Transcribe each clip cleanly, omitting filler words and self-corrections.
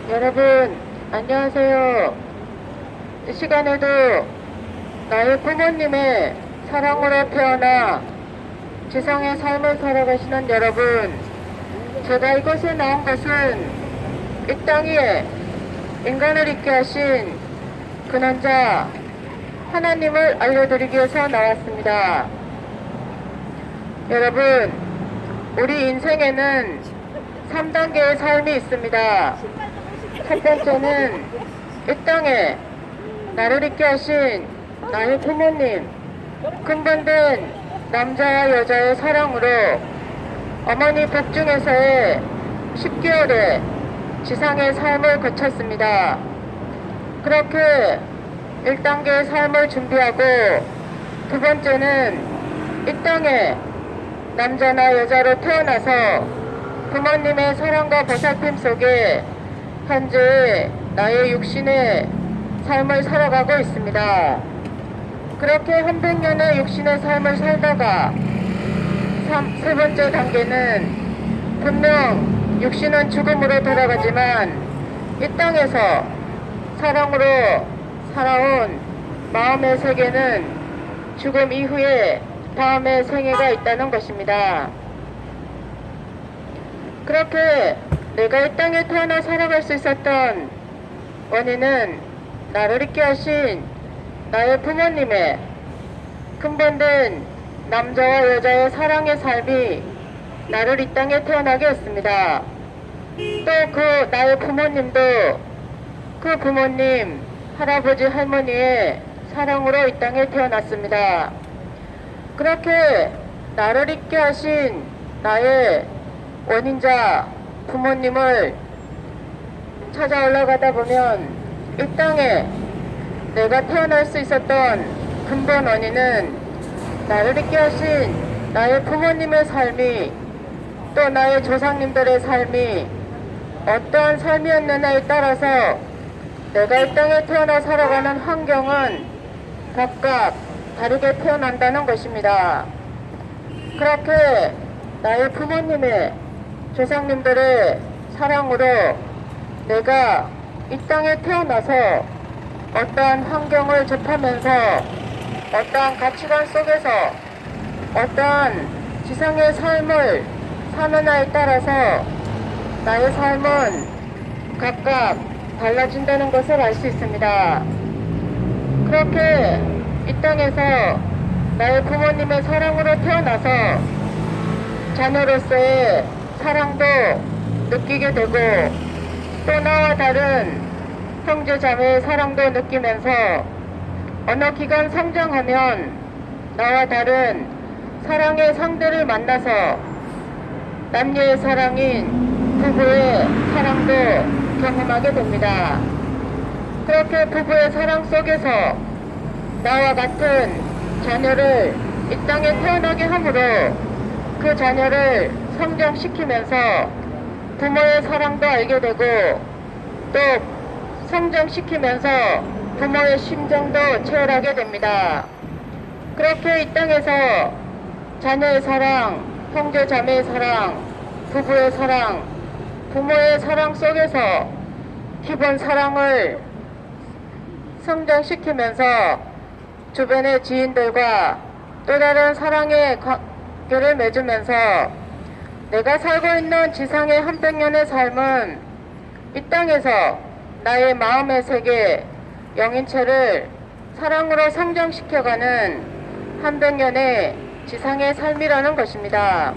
여러분, 안녕하세요. 이 시간에도 나의 부모님의 사랑으로 태어나 지상의 삶을 살아가시는 여러분, 제가 이곳에 나온 것은 이 땅 위에 인간을 있게 하신 근원자 하나님을 알려드리기 위해서 나왔습니다. 여러분, 우리 인생에는 3단계의 삶이 있습니다. 첫 번째는 이 땅에 나를 있게 하신 나의 부모님, 근본된 남자와 여자의 사랑으로 어머니 복 중에서의 10개월의 지상의 삶을 거쳤습니다. 그렇게 1단계의 삶을 준비하고 두 번째는 이 땅에 남자나 여자로 태어나서 부모님의 사랑과 보살핌 속에 현재 나의 육신의 삶을 살아가고 있습니다. 그렇게 한 100년의 육신의 삶을 살다가 세 번째 단계는 분명 육신은 죽음으로 돌아가지만 이 땅에서 사랑으로 살아온 마음의 세계는 죽음 이후에 다음의 생애가 있다는 것입니다. 그렇게 내가 이 땅에 태어나 살아갈 수 있었던 원인은 나를 있게 하신 나의 부모님의 근본된 남자와 여자의 사랑의 삶이 나를 이 땅에 태어나게 했습니다. 또 그 나의 부모님도 그 부모님, 할아버지, 할머니의 사랑으로 이 땅에 태어났습니다. 그렇게 나를 있게 하신 나의 원인자 부모님을 찾아 올라가다 보면 이 땅에 내가 태어날 수 있었던 근본 원인은 나를 있게 하신 나의 부모님의 삶이 또 나의 조상님들의 삶이 어떠한 삶이었느냐에 따라서 내가 이 땅에 태어나 살아가는 환경은 각각 다르게 태어난다는 것입니다. 그렇게 나의 부모님의 조상님들의 사랑으로 내가 이 땅에 태어나서 어떠한 환경을 접하면서 어떠한 가치관 속에서 어떠한 지상의 삶을 사느냐에 따라서 나의 삶은 각각 달라진다는 것을 알 수 있습니다. 그렇게 이 땅에서 나의 부모님의 사랑으로 태어나서 자녀로서의 사랑도 느끼게 되고 또 나와 다른 형제 자매의 사랑도 느끼면서 어느 기간 성장하면 나와 다른 사랑의 상대를 만나서 남녀의 사랑인 부부의 사랑도 경험하게 됩니다. 그렇게 부부의 사랑 속에서 나와 같은 자녀를 이 땅에 태어나게 함으로 그 자녀를 성장시키면서 부모의 사랑도 알게 되고 또 성장시키면서 부모의 심정도 체험하게 됩니다. 그렇게 이 땅에서 자녀의 사랑, 형제 자매의 사랑, 부부의 사랑, 부모의 사랑 속에서 기본 사랑을 성장시키면서 주변의 지인들과 또 다른 사랑의 관계를 맺으면서 내가 살고 있는 지상의 한 100년의 삶은 이 땅에서 나의 마음의 세계, 영인체를 사랑으로 성장시켜가는 한 100년의 지상의 삶이라는 것입니다.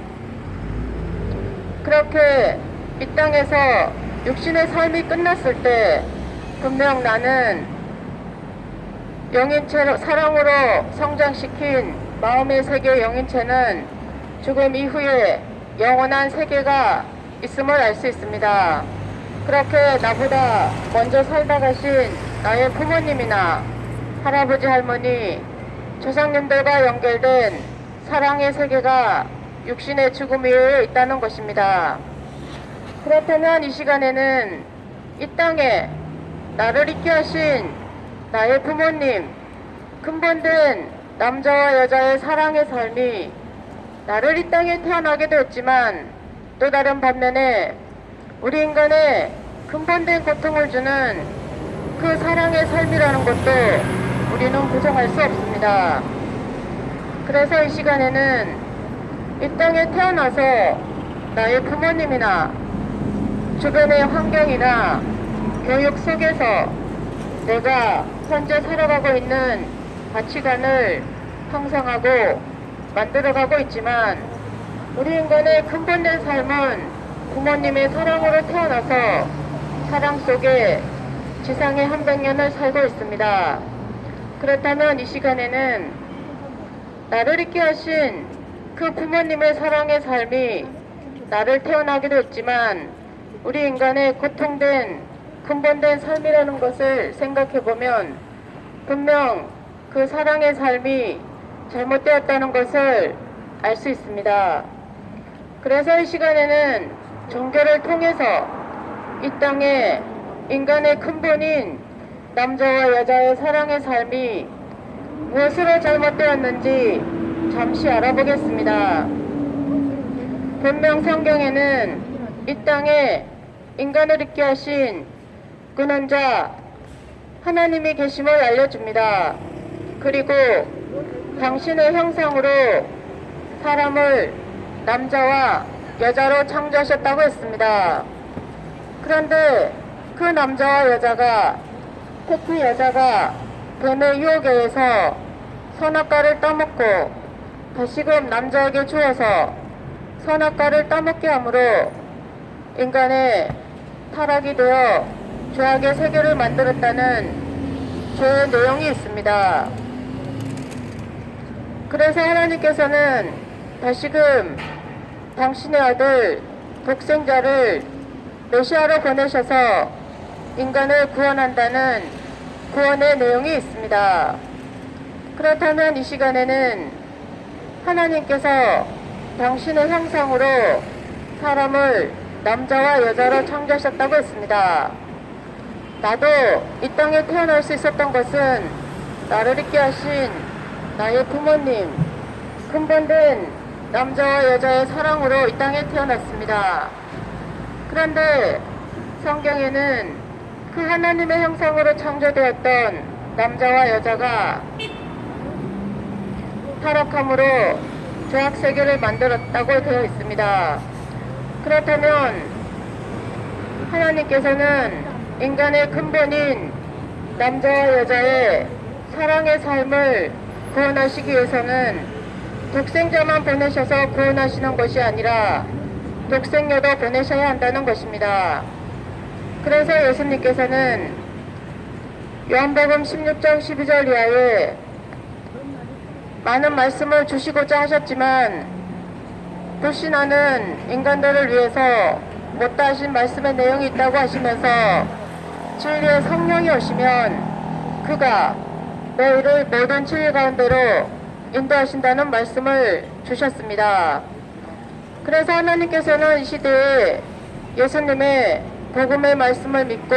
그렇게 이 땅에서 육신의 삶이 끝났을 때 분명 나는 영인체로 사랑으로 성장시킨 마음의 세계 영인체는 죽음 이후에 영원한 세계가 있음을 알 수 있습니다. 그렇게 나보다 먼저 살다 가신 나의 부모님이나 할아버지 할머니 조상님들과 연결된 사랑의 세계가 육신의 죽음 이후에 있다는 것입니다. 그렇다면 이 시간에는 이 땅에 나를 있게 하신 나의 부모님 근본된 남자와 여자의 사랑의 삶이 나를 이 땅에 태어나게 되었지만 또 다른 반면에 우리 인간의 근본된 고통을 주는 그 사랑의 삶이라는 것도 우리는 부정할 수 없습니다. 그래서 이 시간에는 이 땅에 태어나서 나의 부모님이나 주변의 환경이나 교육 속에서 내가 현재 살아가고 있는 가치관을 형성하고 만들어가고 있지만 우리 인간의 근본된 삶은 부모님의 사랑으로 태어나서 사랑 속에 지상의 한 100년을 살고 있습니다. 그렇다면 이 시간에는 나를 있게 하신 그 부모님의 사랑의 삶이 나를 태어나기도 했지만 우리 인간의 고통된 근본된 삶이라는 것을 생각해보면 분명 그 사랑의 삶이 잘못되었다는 것을 알 수 있습니다. 그래서 이 시간에는 종교를 통해서 이 땅에 인간의 근본인 남자와 여자의 사랑의 삶이 무엇으로 잘못되었는지 잠시 알아보겠습니다. 분명 성경에는 이 땅에 인간을 있게 하신 근원자 하나님이 계심을 알려줍니다. 그리고 당신의 형상으로 사람을 남자와 여자로 창조하셨다고 했습니다. 그런데 그 남자와 여자가, 특히 여자가 뱀의 유혹에 의해서 선악과를 따먹고 다시금 남자에게 주어서 선악과를 따먹게 함으로 인간의 타락이 되어 죄악의 세계를 만들었다는 죄의 내용이 있습니다. 그래서 하나님께서는 다시금 당신의 아들 독생자를 메시아로 보내셔서 인간을 구원한다는 구원의 내용이 있습니다. 그렇다면 이 시간에는 하나님께서 당신의 형상으로 사람을 남자와 여자로 창조하셨다고 했습니다. 나도 이 땅에 태어날 수 있었던 것은 나를 있게 하신 나의 부모님, 근본된 남자와 여자의 사랑으로 이 땅에 태어났습니다. 그런데 성경에는 그 하나님의 형상으로 창조되었던 남자와 여자가 타락함으로 죄악 세계를 만들었다고 되어 있습니다. 그렇다면 하나님께서는 인간의 근본인 남자와 여자의 사랑의 삶을 구원하시기 위해서는 독생자만 보내셔서 구원하시는 것이 아니라 독생녀도 보내셔야 한다는 것입니다. 그래서 예수님께서는 요한복음 16장 12절 이하에 많은 말씀을 주시고자 하셨지만 불신하는 인간들을 위해서 못다 하신 말씀의 내용이 있다고 하시면서 진리의 성령이 오시면 그가 너희를 모든 진리 가운데로 인도하신다는 말씀을 주셨습니다. 그래서 하나님께서는 이 시대에 예수님의 복음의 말씀을 믿고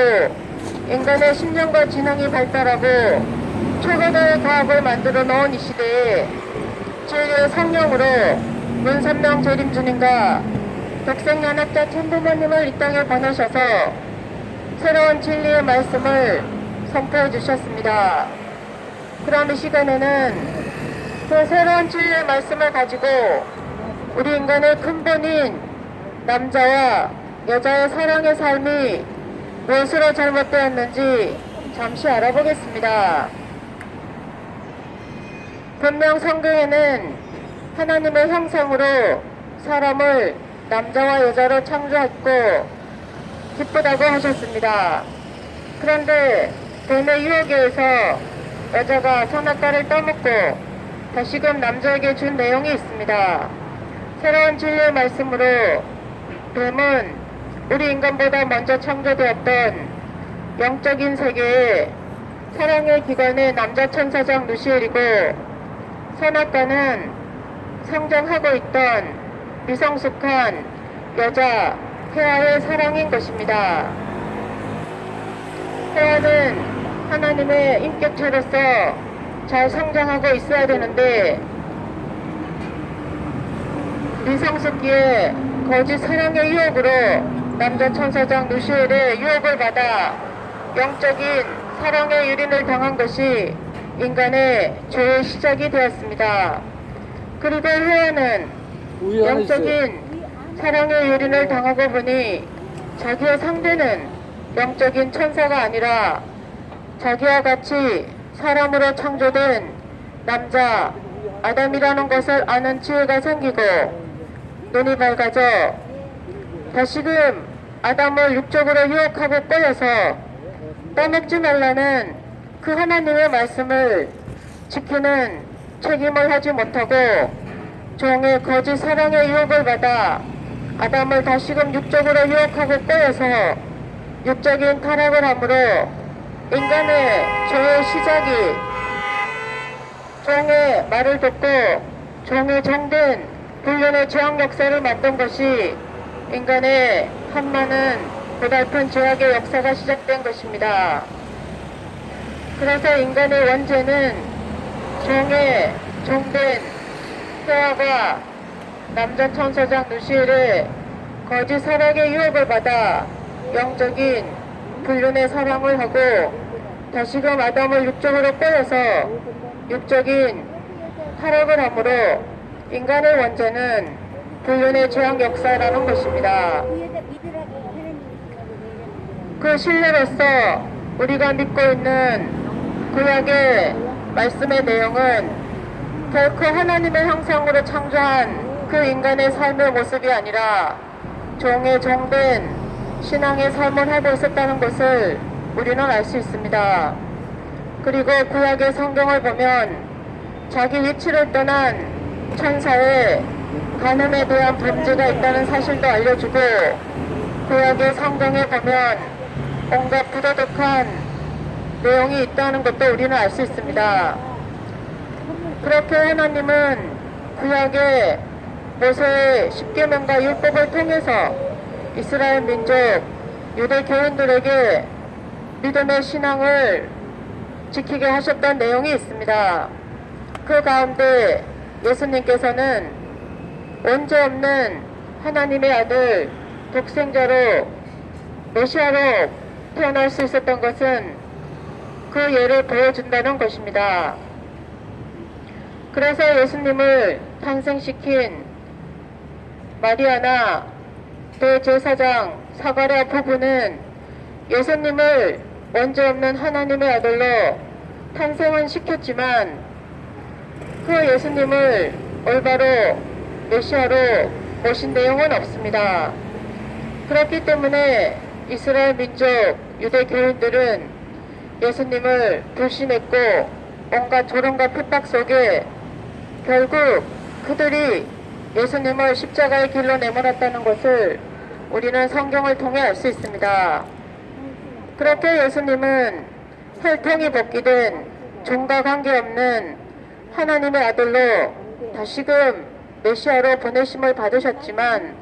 인간의 심령과 지능이 발달하고 초거대의 과학을 만들어 놓은 이 시대에 진리의 성령으로 문선명 재림주님과 독생연합자 천부모님을 이 땅에 보내셔서 새로운 진리의 말씀을 선포해 주셨습니다. 그럼 이 시간에는 그 새로운 진리의 말씀을 가지고 우리 인간의 근본인 남자와 여자의 사랑의 삶이 무엇으로 잘못되었는지 잠시 알아보겠습니다. 분명 성경에는 하나님의 형상으로 사람을 남자와 여자로 창조했고 기쁘다고 하셨습니다. 그런데 뱀의 유혹에 의해서 여자가 선악과를 따먹고 다시금 남자에게 준 내용이 있습니다. 새로운 진리의 말씀으로 뱀은 우리 인간보다 먼저 창조되었던 영적인 세계에 사랑의 기관의 남자 천사장 루시엘이고 선악과는 성장하고 있던 미성숙한 여자 헤아의 사랑인 것입니다. 헤아는 하나님의 인격체로서 잘 성장하고 있어야 되는데 미성숙기에 거짓 사랑의 유혹으로 남자 천사장 누시엘의 유혹을 받아 영적인 사랑의 유린을 당한 것이 인간의 죄의 시작이 되었습니다. 그리고 후에는 영적인 사랑의 유린을 당하고 보니 자기의 상대는 영적인 천사가 아니라 자기와 같이 사람으로 창조된 남자 아담이라는 것을 아는 지혜가 생기고 눈이 밝아져 다시금 아담을 육적으로 유혹하고 꼬여서 떠먹지 말라는 그 하나님의 말씀을 지키는 책임을 하지 못하고 종의 거짓 사랑의 유혹을 받아 아담을 다시금 육적으로 유혹하고 꼬여서 육적인 타락을 함으로 인간의 죄의 시작이 종의 말을 듣고 종의 정된 불륜의 죄악 역사를 맡던 것이 인간의 한많은 고달픈 죄악의 역사가 시작된 것입니다. 그래서 인간의 원죄는 종의 종된 해와가 남자 천사장 누시엘의 거짓 사랑의 유혹을 받아 영적인 불륜의 사랑을 하고 다시금 아담을 육적으로 빼어서 육적인 타락을 함으로 인간의 원죄는 불륜의 죄악 역사라는 것입니다. 그 신뢰로서 우리가 믿고 있는 구약의 말씀의 내용은 결코 하나님의 형상으로 창조한 그 인간의 삶의 모습이 아니라 종의 종된 신앙의 삶을 하고 있었다는 것을 우리는 알 수 있습니다. 그리고 구약의 성경을 보면 자기 위치를 떠난 천사의 간음에 대한 범죄가 있다는 사실도 알려주고 구약의 성경에 보면 온갖 부도덕한 내용이 있다는 것도 우리는 알 수 있습니다. 그렇게 하나님은 구약의 모세의 십계명과 율법을 통해서 이스라엘 민족 유대 교인들에게 믿음의 신앙을 지키게 하셨던 내용이 있습니다. 그 가운데 예수님께서는 원죄 없는 하나님의 아들 독생자로 메시아로 태어날 수 있었던 것은 그 예를 보여준다는 것입니다. 그래서 예수님을 탄생시킨 마리아나 대제사장 사가랴 부부는 예수님을 원죄 없는 하나님의 아들로 탄생은 시켰지만 그 예수님을 올바로 메시아로 모신 내용은 없습니다. 그렇기 때문에 이스라엘 민족 유대 교인들은 예수님을 불신했고 온갖 조롱과 핍박 속에 결국 그들이 예수님을 십자가의 길로 내몰았다는 것을 우리는 성경을 통해 알 수 있습니다. 그렇게 예수님은 혈통이 벗기된 종과 관계없는 하나님의 아들로 다시금 메시아로 보내심을 받으셨지만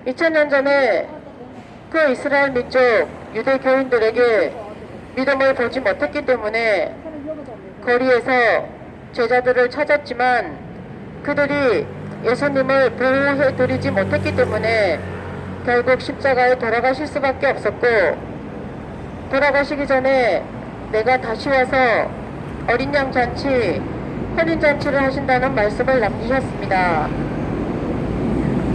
2000년 전에 그 이스라엘 민족 유대 교인들에게 믿음을 보지 못했기 때문에 거리에서 제자들을 찾았지만 그들이 예수님을 보호해드리지 못했기 때문에 결국 십자가에 돌아가실 수밖에 없었고 돌아가시기 전에 내가 다시 와서 어린 양 잔치, 혼인 잔치를 하신다는 말씀을 남기셨습니다.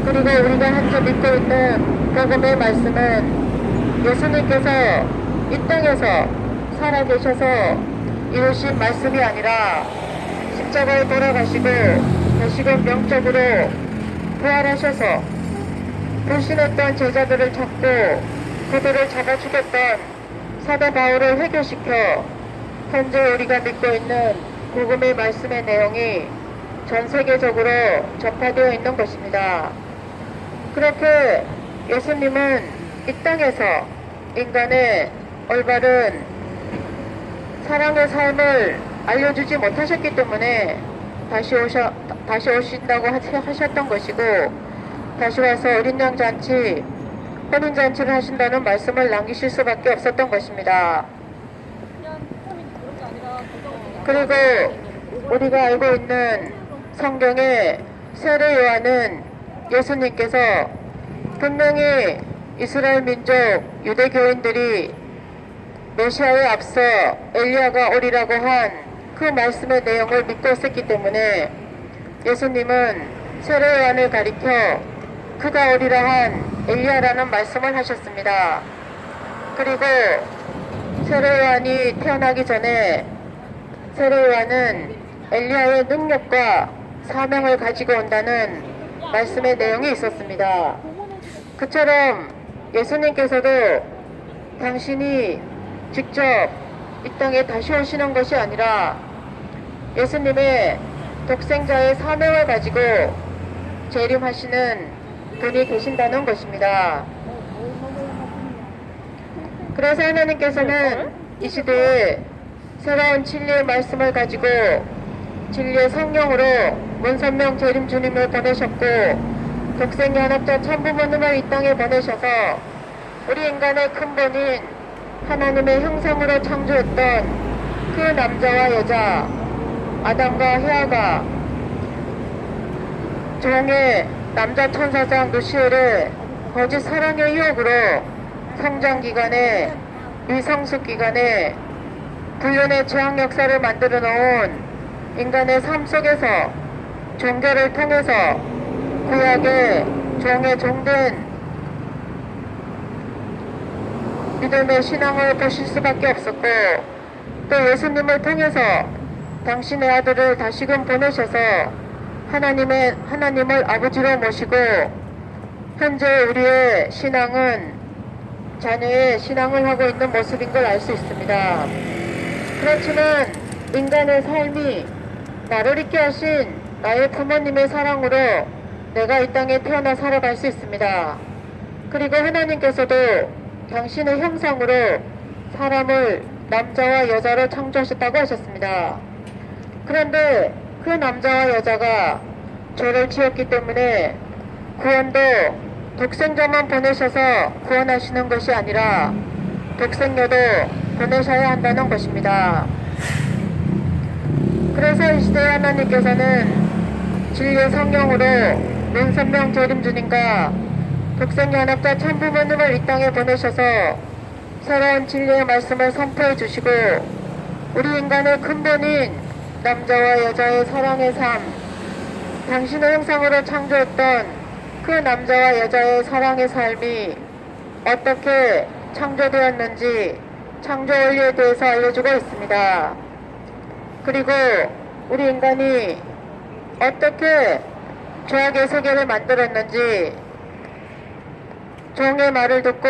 그리고 우리가 현재 믿고 있는 복음의 말씀은 예수님께서 이 땅에서 살아계셔서 이루신 말씀이 아니라 십자가에 돌아가시고 다시금 영적으로 부활하셔서 불신했던 제자들을 찾고 그들을 잡아 죽였던 사도 바울을 회개시켜 현재 우리가 믿고 있는 복음의 말씀의 내용이 전 세계적으로 전파되어 있는 것입니다. 그렇게 예수님은 이 땅에서 인간의 올바른 사랑의 삶을 알려주지 못하셨기 때문에 다시 오신다고 하셨던 것이고 다시 와서 어린 양 잔치, 혼인 잔치를 하신다는 말씀을 남기실 수밖에 없었던 것입니다. 그리고 우리가 알고 있는 성경의 세례 요한은 예수님께서 분명히 이스라엘 민족 유대교인들이 메시아에 앞서 엘리야가 오리라고 한 그 말씀의 내용을 믿고 있었기 때문에 예수님은 세례요한을 가리켜 그가 오리라 한 엘리야라는 말씀을 하셨습니다. 그리고 세례요한이 태어나기 전에 세례요한은 엘리야의 능력과 사명을 가지고 온다는 말씀의 내용이 있었습니다. 그처럼 예수님께서도 당신이 직접 이 땅에 다시 오시는 것이 아니라 예수님의 독생자의 사명을 가지고 재림하시는 분이 계신다는 것입니다. 그래서 하나님께서는 이 시대에 새로운 진리의 말씀을 가지고 진리의 성령으로 문선명 재림 주님을 보내셨고 독생연합자 천부모님을 이 땅에 보내셔서 우리 인간의 근본인 하나님의 형상으로 창조했던 그 남자와 여자 아담과 헤아가 종의 남자 천사장 루시엘의 거짓 사랑의 유혹으로 성장기간에 미성숙기간에 불륜의 죄악 역사를 만들어 놓은 인간의 삶 속에서 종교를 통해서 구약의 종의 종된 믿음의 신앙을 보실 수밖에 없었고 또 예수님을 통해서 당신의 아들을 다시금 보내셔서 하나님을 아버지로 모시고 현재 우리의 신앙은 자녀의 신앙을 하고 있는 모습인 걸 알 수 있습니다. 그렇지만 인간의 삶이 나를 있게 하신 나의 부모님의 사랑으로 내가 이 땅에 태어나 살아갈 수 있습니다. 그리고 하나님께서도 당신의 형상으로 사람을 남자와 여자로 창조하셨다고 하셨습니다. 그런데 그 남자와 여자가 죄를 지었기 때문에 구원도 독생자만 보내셔서 구원하시는 것이 아니라 독생녀도 보내셔야 한다는 것입니다. 그래서 이 시대에 하나님께서는 진리의 성령으로 문선명 재림주님과 독생연합자 천부모님을 이 땅에 보내셔서 새로운 진리의 말씀을 선포해 주시고 우리 인간의 근본인 남자와 여자의 사랑의 삶, 당신의 형상으로 창조했던 그 남자와 여자의 사랑의 삶이 어떻게 창조되었는지 창조 원리에 대해서 알려주고 있습니다. 그리고 우리 인간이 어떻게 죄악의 세계를 만들었는지 종의 말을 듣고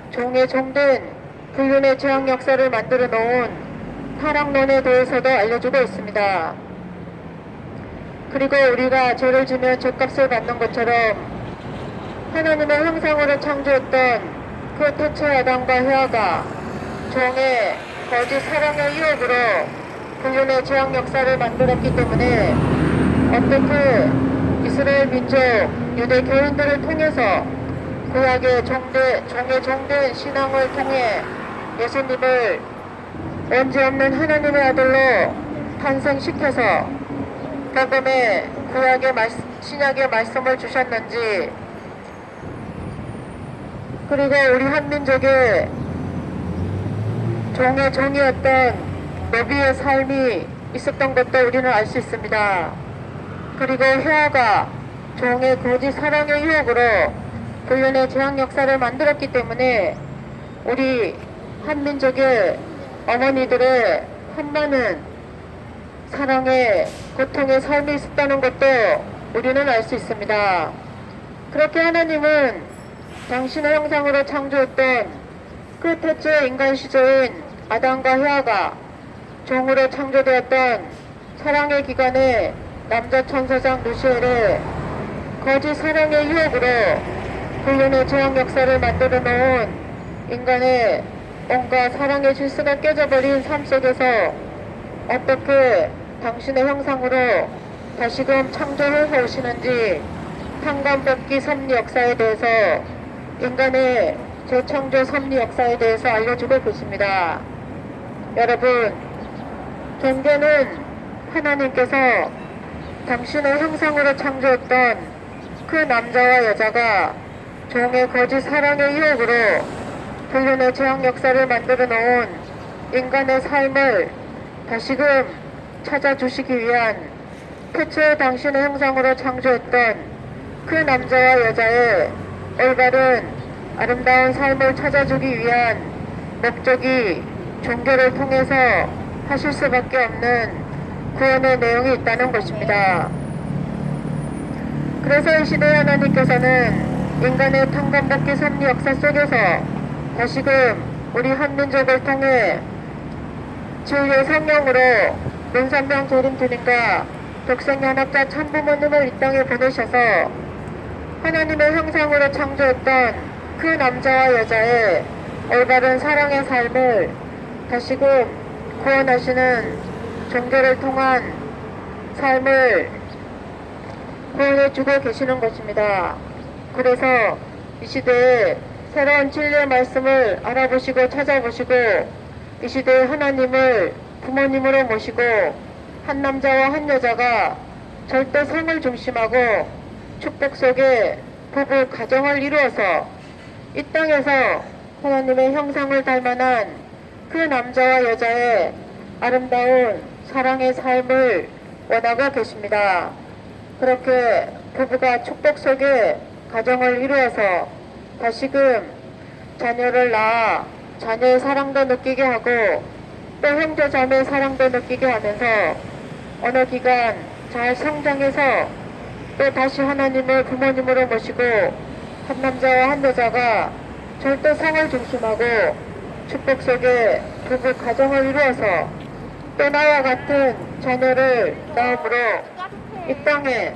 종의 종된 불륜의 죄악 역사를 만들어 놓은 타락론에 대해서도 알려주고 있습니다. 그리고 우리가 죄를 지면 죄값을 받는 것처럼 하나님의 형상으로 창조했던 그 태초 아담과 헤아가 종의 거짓 사랑의 유혹으로 불륜의 죄악 역사를 만들었기 때문에 어떻게 이스라엘 민족 유대 교인들을 통해서 구약의 종의 종된 신앙을 통해 예수님을 원죄 없는 하나님의 아들로 탄생시켜서 복음의 구약의 신약의 말씀을 주셨는지 그리고 우리 한민족의 종의 종이었던 너비의 삶이 있었던 것도 우리는 알 수 있습니다. 그리고 헤아가 종의 거짓 사랑의 유혹으로 불륜의 죄악 역사를 만들었기 때문에 우리 한민족의 어머니들의 한많은 사랑의 고통의 삶이 있었다는 것도 우리는 알 수 있습니다. 그렇게 하나님은 당신의 형상으로 창조했던 그 태초의 인간 시조인 아담과 헤아가 종으로 창조되었던 사랑의 기간에 남자 천사장 루시엘의 거짓 사랑의 유혹으로 불륜의 죄악 역사를 만들어 놓은 인간의 온갖 사랑의 질서가 깨져버린 삶 속에서 어떻게 당신의 형상으로 다시금 창조를 해오시는지 탄감법기 섭리 역사에 대해서 인간의 재창조 섭리 역사에 대해서 알려주고 계십니다. 여러분, 경계는 하나님께서 당신의 형상으로 창조했던 그 남자와 여자가 종의 거짓 사랑의 유혹으로 불륜의 죄악 역사를 만들어 놓은 인간의 삶을 다시금 찾아주시기 위한 태초에 당신의 형상으로 창조했던 그 남자와 여자의 올바른 아름다운 삶을 찾아주기 위한 목적이 종교를 통해서 하실 수밖에 없는 구원의 내용이 있다는 것입니다. 그래서 이 시대에 하나님께서는 인간의 통감받기 섭리 역사 속에서 다시금 우리 한민족을 통해 주의 성령으로 문선명 재림주님과 독생연합자 참부모님을 이 땅에 보내셔서 하나님의 형상으로 창조했던 그 남자와 여자의 올바른 사랑의 삶을 다시금 구원하시는 종교를 통한 삶을 구원해주고 계시는 것입니다. 그래서 이 시대에 새로운 진리의 말씀을 알아보시고 찾아보시고 이 시대에 하나님을 부모님으로 모시고 한 남자와 한 여자가 절대 성을 중심하고 축복 속에 부부 가정을 이루어서 이 땅에서 하나님의 형상을 닮아난 그 남자와 여자의 아름다운 사랑의 삶을 원하고 계십니다. 그렇게 부부가 축복 속에 가정을 이루어서 다시금 자녀를 낳아 자녀의 사랑도 느끼게 하고 또 형제 자매의 사랑도 느끼게 하면서 어느 기간 잘 성장해서 또 다시 하나님을 부모님으로 모시고 한 남자와 한 여자가 절대 성을 중심하고 축복 속에 부부 가정을 이루어서 또 나와 같은 자녀를 낳음으로 이 땅에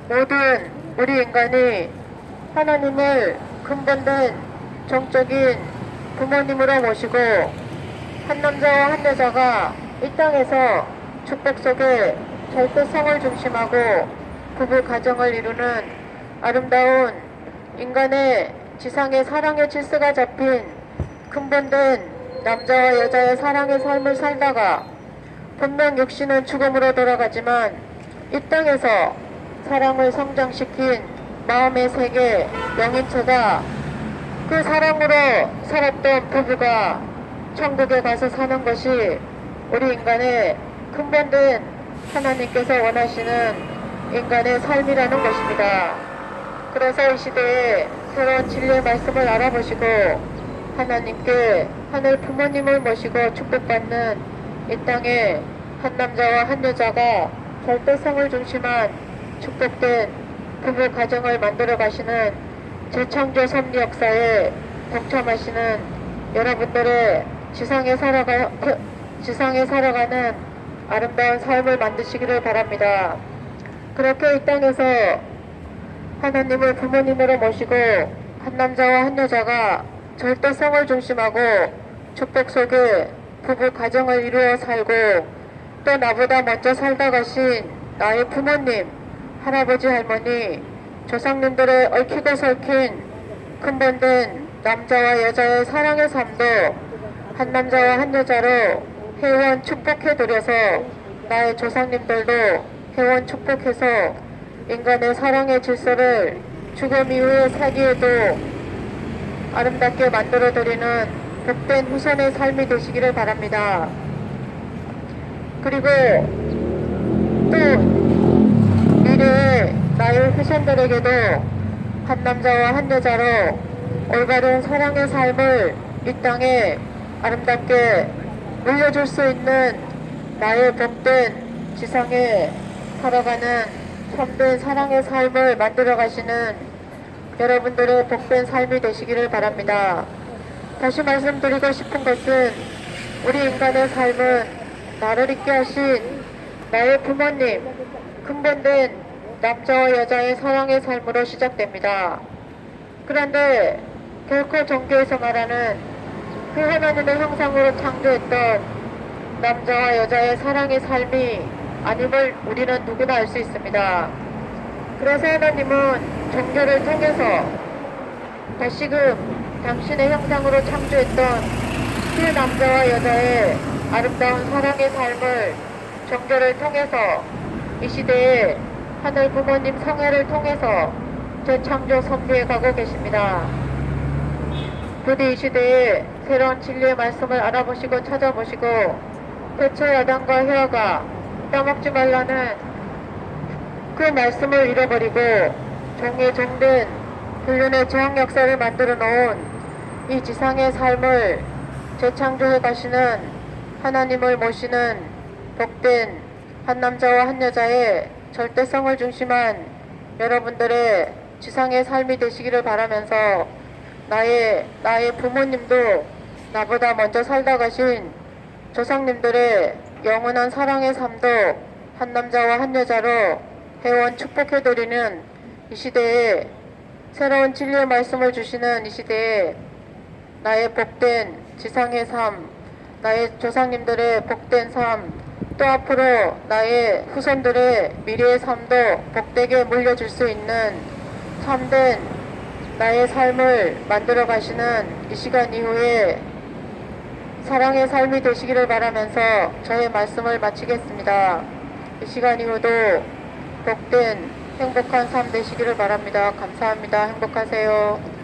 모든 우리 인간이 하나님을 근본된 정적인 부모님으로 모시고 한 남자와 한 여자가 이 땅에서 축복 속에 절대 성을 중심하고 부부 가정을 이루는 아름다운 인간의 지상의 사랑의 질서가 잡힌 근본된 남자와 여자의 사랑의 삶을 살다가 분명 육신은 죽음으로 돌아가지만 이 땅에서 사랑을 성장시킨 마음의 세계 영인체가 그 사랑으로 살았던 부부가 천국에 가서 사는 것이 우리 인간의 근본된 하나님께서 원하시는 인간의 삶이라는 것입니다. 그래서 이 시대에 새로운 진리의 말씀을 알아보시고 하나님께 하늘 부모님을 모시고 축복받는 이 땅에 한 남자와 한 여자가 절대성을 중심한 축복된 부부 가정을 만들어 가시는 재창조 섭리 역사에 동참하시는 여러분들의 지상에 살아가는 아름다운 삶을 만드시기를 바랍니다. 그렇게 이 땅에서 하나님을 부모님으로 모시고 한 남자와 한 여자가 절대성을 중심하고 축복 속에 부부 가정을 이루어 살고 또 나보다 먼저 살다 가신 나의 부모님, 할아버지, 할머니, 조상님들의 얽히고 설킨 근본된 남자와 여자의 사랑의 삶도 한 남자와 한 여자로 회원 축복해드려서 나의 조상님들도 회원 축복해서 인간의 사랑의 질서를 죽음 이후의 사기에도 아름답게 만들어드리는 복된 후손의 삶이 되시기를 바랍니다. 그리고 또 미래의 나의 후손들에게도 한 남자와 한 여자로 올바른 사랑의 삶을 이 땅에 아름답게 물려줄 수 있는 나의 복된 지상에 살아가는 참된 사랑의 삶을 만들어 가시는 여러분들의 복된 삶이 되시기를 바랍니다. 다시 말씀드리고 싶은 것은 우리 인간의 삶은 나를 있게 하신 나의 부모님, 근본된 남자와 여자의 사랑의 삶으로 시작됩니다. 그런데 결코 종교에서 말하는 그 하나님의 형상으로 창조했던 남자와 여자의 사랑의 삶이 아님을 우리는 누구나 알 수 있습니다. 그래서 하나님은 종교를 통해서 다시금 당신의 형상으로 창조했던 그 남자와 여자의 아름다운 사랑의 삶을 종교를 통해서 이 시대에 하늘 부모님 성회를 통해서 재창조 선비에 가고 계십니다. 부디 이 시대에 새로운 진리의 말씀을 알아보시고 찾아보시고 대처 야당과 헤어가 따먹지 말라는 그 말씀을 잃어버리고 종의 종된 불륜의 저항 역사를 만들어 놓은 이 지상의 삶을 재창조해 가시는 하나님을 모시는 복된 한 남자와 한 여자의 절대성을 중심한 여러분들의 지상의 삶이 되시기를 바라면서 나의 부모님도 나보다 먼저 살다 가신 조상님들의 영원한 사랑의 삶도 한 남자와 한 여자로 회원 축복해드리는 이 시대에 새로운 진리의 말씀을 주시는 이 시대에 나의 복된 지상의 삶, 나의 조상님들의 복된 삶, 또 앞으로 나의 후손들의 미래의 삶도 복되게 물려줄 수 있는 참된 나의 삶을 만들어 가시는 이 시간 이후에 사랑의 삶이 되시기를 바라면서 저의 말씀을 마치겠습니다. 이 시간 이후도 복된 행복한 삶 되시기를 바랍니다. 감사합니다. 행복하세요.